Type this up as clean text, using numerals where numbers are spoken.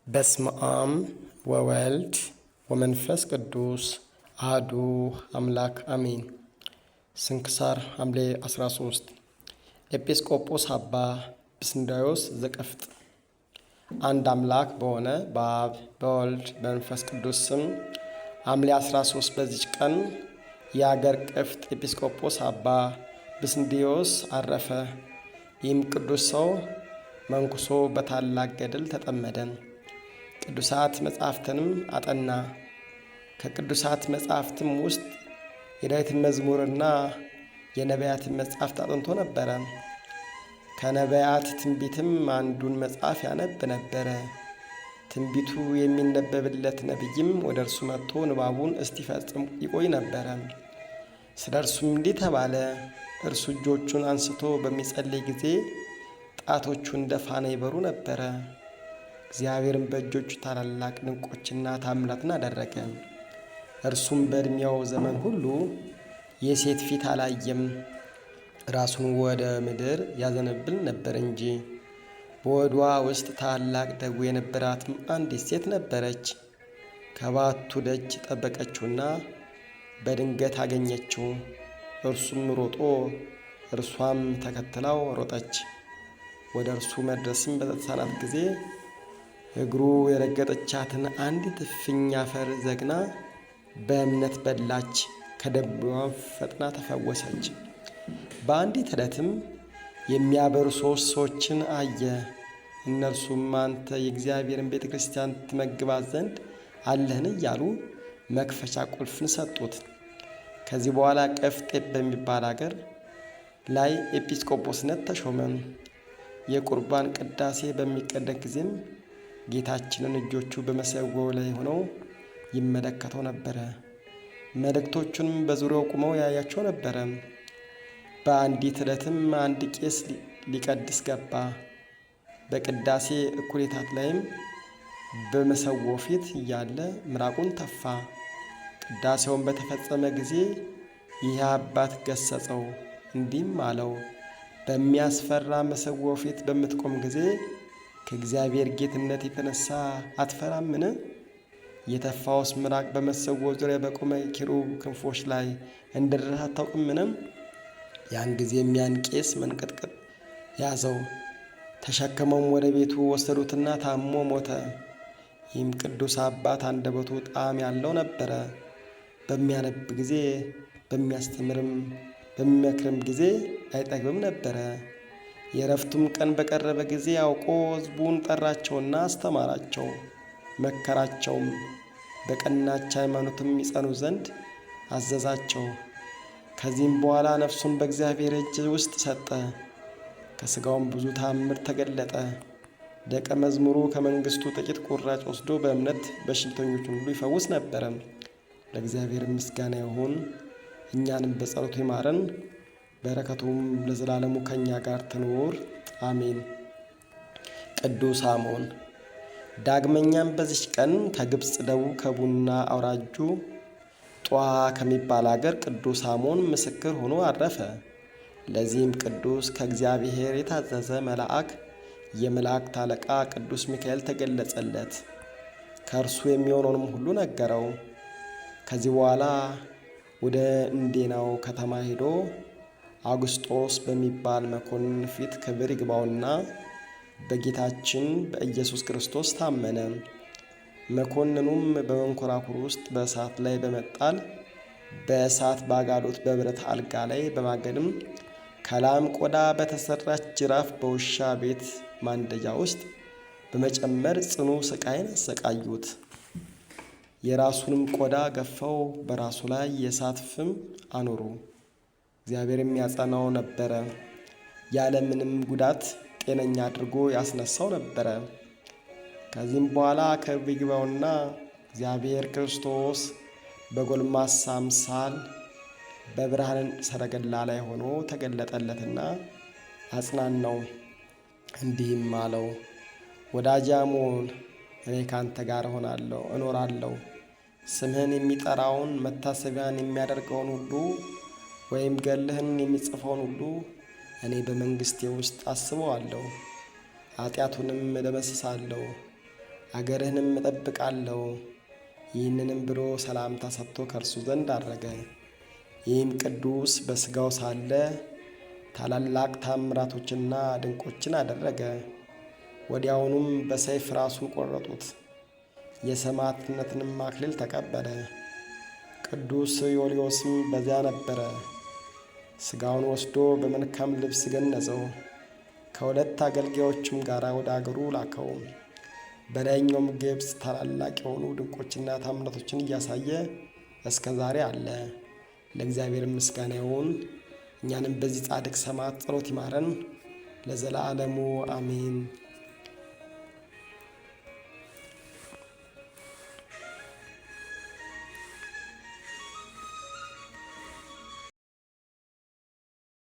በስመ አብ ወወልድ ወመንፈስ ቅዱስ አሐዱ አምላክ አሜን። ስንክሳር ሐምሌ 13 ኤጲስቆጶስ አባ ብስንዳዮስ ዘቀፍጥ። አንድ አምላክ በሆነ በአብ በወልድ በመንፈስ ቅዱስ ስም ሐምሌ 13 በዚች ቀን የአገር ቅፍጥ ኤጲስቆጶስ አባ ብስንዳዮስ አረፈ። ይህም ቅዱስ ሰው መንኩሶ በታላቅ ገድል ተጠመደ። ቅዱሳት መጻሕፍትንም አጠና። ከቅዱሳት መጻሕፍትም ውስጥ የዳዊትን መዝሙርና የነቢያትን መጻሕፍት አጥንቶ ነበረ። ከነቢያት ትንቢትም አንዱን መጽሐፍ ያነብ ነበረ። ትንቢቱ የሚነበብለት ነቢይም ወደ እርሱ መጥቶ ንባቡን እስቲፈጽም ይቆይ ነበረ። ስለ እርሱም እንዲህ ተባለ። እርሱ እጆቹን አንስቶ በሚጸልይ ጊዜ ጣቶቹ እንደ ፋና ይበሩ ነበረ። እግዚአብሔርም በእጆቹ ታላላቅ ድንቆችና ታምራትን አደረገ። እርሱም በዕድሜው ዘመን ሁሉ የሴት ፊት አላየም። ራሱን ወደ ምድር ያዘነብል ነበር እንጂ። በሆዷ ውስጥ ታላቅ ደዌ የነበራትም አንዲት ሴት ነበረች። ከባቱ ደጅ ጠበቀችውና በድንገት አገኘችው። እርሱም ሮጦ እርሷም ተከትላው ሮጠች። ወደ እርሱ መድረስም በተሳናት ጊዜ እግሩ የረገጠቻትን አንዲት እፍኝ አፈር ዘግና በእምነት በላች። ከደዌዋም ፈጥና ተፈወሰች። በአንዲት ዕለትም የሚያበሩ 3 ሰዎችን አየ። እነርሱም አንተ የእግዚአብሔርን ቤተ ክርስቲያን ትመግባት ዘንድ አለህን እያሉ መክፈቻ ቁልፍን ሰጡት። ከዚህ በኋላ ቀፍጤ በሚባል አገር ላይ ኤጲስቆጶስነት ተሾመ። የቁርባን ቅዳሴ በሚቀደስ ጊዜም ጌታችንን እጆቹ በመሰዊያው ላይ ሆነው ይመለከተው ነበረ። መልእክቶቹንም በዙሪያው ቆመው ያያቸው ነበረ። በአንዲት ዕለትም አንድ ቄስ ሊቀድስ ገባ። በቅዳሴ እኩሌታት ላይም በመሰዊያው ፊት እያለ ምራቁን ተፋ። ቅዳሴውን በተፈጸመ ጊዜ ይህ አባት ገሰጸው፣ እንዲህም አለው። በሚያስፈራ መሰዊያው ፊት በምትቆም ጊዜ ከእግዚአብሔር ጌትነት የተነሳ አትፈራምን? የተፋውስ ምራቅ በመሰዊያው ዙሪያ በቆመ ኪሩብ ክንፎች ላይ እንደደረሰ አታውቅምን? ያን ጊዜም ያን ቄስ መንቀጥቀጥ ያዘው። ተሸክመውም ወደ ቤቱ ወሰዱትና ታሞ ሞተ። ይህም ቅዱስ አባት አንደበቱ ጣዕም ያለው ነበረ። በሚያነብ ጊዜ በሚያስተምርም በሚመክርም ጊዜ አይጠግብም ነበረ። የእረፍቱም ቀን በቀረበ ጊዜ አውቆ ሕዝቡን ጠራቸውና አስተማራቸው፣ መከራቸውም። በቀናች ሃይማኖትም ይጸኑ ዘንድ አዘዛቸው። ከዚህም በኋላ ነፍሱን በእግዚአብሔር እጅ ውስጥ ሰጠ። ከሥጋውም ብዙ ተአምር ተገለጠ። ደቀ መዝሙሩ ከመንግሥቱ ጥቂት ቁራጭ ወስዶ በእምነት በሽተኞችን ሁሉ ይፈውስ ነበረ። ለእግዚአብሔር ምስጋና ይሁን፣ እኛንም በጸሎቱ ይማረን፣ በረከቱም ለዘላለሙ ከእኛ ጋር ትኑር አሜን። ቅዱስ አሞን። ዳግመኛም በዚች ቀን ከግብፅ ደቡብ ከቡና አውራጁ ጧ ከሚባል አገር ቅዱስ አሞን ምስክር ሆኖ አረፈ። ለዚህም ቅዱስ ከእግዚአብሔር የታዘዘ መልአክ የመላእክት አለቃ ቅዱስ ሚካኤል ተገለጸለት። ከእርሱ የሚሆነውንም ሁሉ ነገረው። ከዚህ በኋላ ወደ እንዴናው ከተማ ሄዶ አውግስጦስ በሚባል መኮንን ፊት ክብር ይግባውና በጌታችን በኢየሱስ ክርስቶስ ታመነ። መኮንኑም በመንኮራኩር ውስጥ በእሳት ላይ በመጣል በእሳት ባጋሉት በብረት አልጋ ላይ በማገድም ከላም ቆዳ በተሰራች ጅራፍ በውሻ ቤት ማንደጃ ውስጥ በመጨመር ጽኑ ስቃይን አሰቃዩት። የራሱንም ቆዳ ገፈው በራሱ ላይ የእሳት ፍም አኖሩ። እግዚአብሔር የሚያጸናው ነበረ። ያለምንም ጉዳት ጤነኛ አድርጎ ያስነሳው ነበረ። ከዚህም በኋላ ክብር ይግባውና እግዚአብሔር ክርስቶስ በጎልማሳ አምሳል በብርሃን ሰረገላ ላይ ሆኖ ተገለጠለትና አጽናናው። እንዲህም አለው፣ ወዳጄ አሞን እኔ ካንተ ጋር እኖራለሁ። ስምህን የሚጠራውን መታሰቢያን የሚያደርገውን ሁሉ ወይም ገድልህን የሚጽፈውን ሁሉ እኔ በመንግሥቴ ውስጥ አስበዋለሁ፣ ኃጢአቱንም እደመስሳለሁ። አገርህንም እጠብቃለሁ። ይህንንም ብሎ ሰላምታ ሰጥቶ ከእርሱ ዘንድ አረገ። ይህም ቅዱስ በሥጋው ሳለ ታላላቅ ታምራቶችና ድንቆችን አደረገ። ወዲያውኑም በሰይፍ ራሱን ቆረጡት። የሰማዕትነትንም አክሊል ተቀበለ። ቅዱስ ዮልዮስም በዚያ ነበረ። ሥጋውን ወስዶ በመልካም ልብስ ገነዘው። ከሁለት አገልጋዮቹም ጋር ወደ አገሩ ላከው። በላይኛውም ግብፅ ታላላቅ የሆኑ ድንቆችና ታምራቶችን እያሳየ እስከ ዛሬ አለ። ለእግዚአብሔር ምስጋና ይሁን። እኛንም በዚህ ጻድቅ ሰማዕት ጸሎት ይማረን ለዘላለሙ አሜን።